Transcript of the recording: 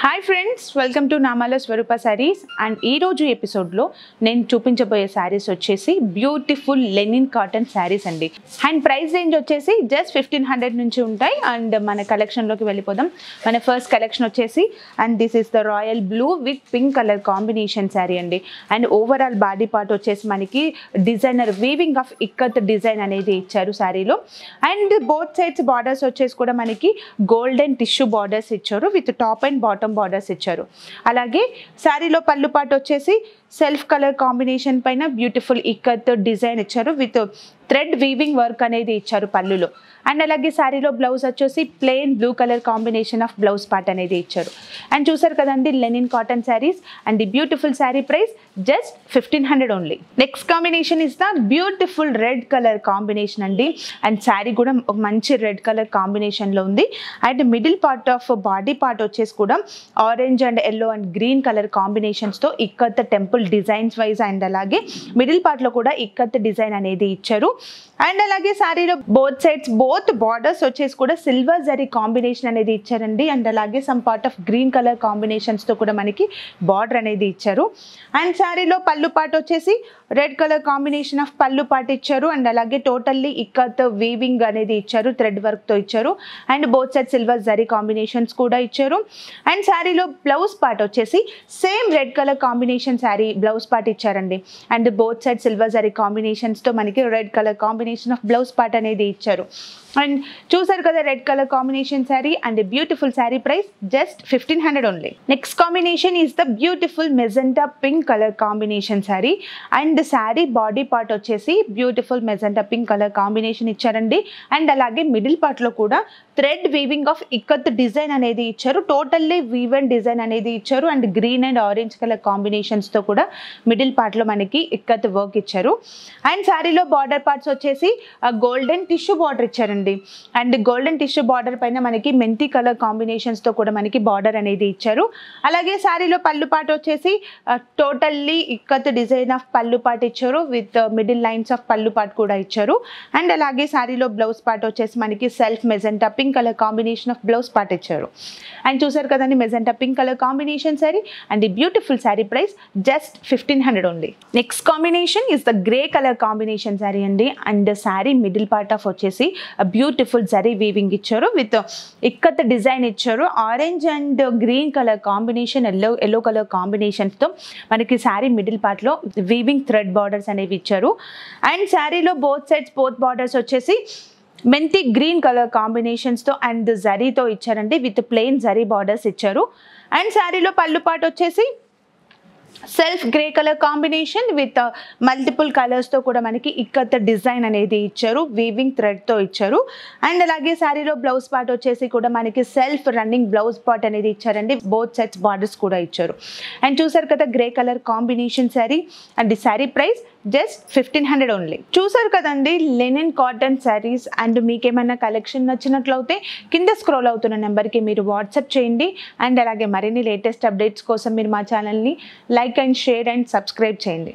Hi friends, welcome to Namala Swaroopa saris. And ఈరోజు ఎపిసోడ్లో నేను చూపించబోయే శారీస్ వచ్చేసి బ్యూటిఫుల్ లెనిన్ కాటన్ శారీస్ అండి. అండ్ ప్రైస్ రేంజ్ వచ్చేసి జస్ట్ 1500 నుంచి ఉంటాయి. అండ్ మన కలెక్షన్లోకి వెళ్ళిపోదాం. మన ఫస్ట్ కలెక్షన్ వచ్చేసి and this is the royal blue with pink colour combination sari అండి. అండ్ ఓవరాల్ బాడీ పార్ట్ వచ్చేసి మనకి designer weaving of ikat design అనేది ఇచ్చారు శారీలో. అండ్ బోత్ సైడ్స్ బార్డర్స్ వచ్చేసి కూడా మనకి గోల్డెన్ టిష్యూ బార్డర్స్ ఇచ్చారు with top and bottom borders ఇచ్చారు. అలాగే శారీలో పళ్ళు పాటు వచ్చేసి సెల్ఫ్ కలర్ కాంబినేషన్ పైన బ్యూటిఫుల్ ఇక్కత్ డిజైన్ ఇచ్చారు విత్ థ్రెడ్ వీవింగ్ వర్క్ అనేది ఇచ్చారు పళ్ళులో. అండ్ అలాగే శారీలో బ్లౌజ్ వచ్చేసి plain blue colour combination of blouse part అనేది ఇచ్చారు. అండ్ చూసారు కదండి linen cotton saris. And the beautiful sari price just 1500 only. Next combination is the beautiful red colour combination అండి. అండ్ శారీ కూడా ఒక మంచి రెడ్ కలర్ కాంబినేషన్లో ఉంది. And middle part of body part వచ్చేసి కూడా orange and yellow and green colour కాంబినేషన్స్తో ikat temple designs wise and అలాగే మిడిల్ పార్ట్లో కూడా ఇక్కత్ డిజైన్ అనేది ఇచ్చారు. అండ్ అలాగే శారీలో బోత్ బార్డర్స్ వచ్చేసి కూడా సిల్వర్ జరీ కాంబినేషన్ అనేది ఇచ్చారండి. అండ్ అలాగే some part of green colour కాంబినేషన్స్తో కూడా మనకి బార్డర్ అనేది ఇచ్చారు. అండ్ శారీలో పళ్ళు పార్ట్ వచ్చేసి red colour combination of pallu part ఇచ్చారు. అండ్ అలాగే టోటల్లీ ఇక్కత్ వీవింగ్ అనేది ఇచ్చారు, థ్రెడ్ వర్క్తో ఇచ్చారు. And both side silver zari combinations కూడా ఇచ్చారు. అండ్ శారీలో బ్లౌజ్ పార్ట్ వచ్చేసి same red colour combination sari blouse part ఇచ్చారండి. And both side silver zari కాంబినేషన్స్తో మనకి red colour combination of blouse part అనేది ఇచ్చారు. అండ్ చూసారు కదా red colour combination sari. And beautiful sari price just 1500 only. Next combination is the beautiful magenta pink colour combination sari. And sari body part వచ్చేసి beautiful magenta pink colour combination ఇచ్చారండి. And అలాగే middle పార్ట్లో కూడా thread weaving of ikat design అనేది ఇచ్చారు, totally woven design అనేది ఇచ్చారు. And green and orange colour కాంబినేషన్స్తో కూడా మిడిల్ పార్ట్లో మనకి ఇక్కత్ వర్క్ ఇచ్చారు. అండ్ శారీలో బార్డర్ పార్ట్స్ వచ్చేసి గోల్డెన్ టిష్యూ బార్డర్ ఇచ్చారండి. అండ్ గోల్డెన్ టిష్యూ బార్డర్ పైన మనకి మెంతి కలర్ కాంబినేషన్స్తో కూడా మనకి బార్డర్ అనేది ఇచ్చారు. అలాగే శారీలో పళ్ళు పార్ట్ వచ్చేసి totally ikat design of pallu part ఇచ్చారు with middle lines of pallu part కూడా ఇచ్చారు. అండ్ అలాగే శారీలో బ్లౌజ్ పార్ట్ వచ్చేసి మనకి self magenta pink colour combination of blouse part ఇచ్చారు. అండ్ చూసారు కదండి magenta pink colour combination sari. And the beautiful sari price just 1500 only. Next combination is the grey colour combination sari అండి. And sari middle part of వచ్చేసి beautiful zari weaving ఇచ్చారు with ikat design ఇచ్చారు. Orange and green colour combination, yellow colour కాంబినేషన్స్తో మనకి sari middle పార్ట్లో weaving thread borders అనేవి ఇచ్చారు. And శారీలో బోత్ సైడ్స్ బార్డర్స్ వచ్చేసి మెంతి గ్రీన్ కలర్ కాంబినేషన్స్తో అండ్ జరీతో ఇచ్చారండి విత్ ప్లెయిన్ జరీ బార్డర్స్ ఇచ్చారు. అండ్ శారీలో పళ్ళు పార్ట్ వచ్చేసి self grey colour combination with multiple కలర్స్తో కూడా మనకి ఇక్కత్ డిజైన్ అనేది ఇచ్చారు, వీవింగ్ థ్రెడ్తో ఇచ్చారు. అండ్ అలాగే శారీలో బ్లౌజ్ పార్ట్ వచ్చేసి కూడా మనకి సెల్ఫ్ రన్నింగ్ బ్లౌజ్ పార్ట్ అనేది ఇచ్చారండి, బోత్ సెట్స్ బార్డర్స్ కూడా ఇచ్చారు. అండ్ చూసారు కదా grey colour combination sari. And the sari price just 1500 only. చూసారు కదండి లెనిన్ కాటన్ శారీస్. అండ్ మీకేమైనా కలెక్షన్ నచ్చినట్లయితే కింద స్క్రోల్ అవుతున్న నెంబర్కి మీరు వాట్సాప్ చేయండి. అండ్ అలాగే మరిన్ని లేటెస్ట్ అప్డేట్స్ కోసం మీరు మా ఛానల్ని like and share and subscribe చేయండి.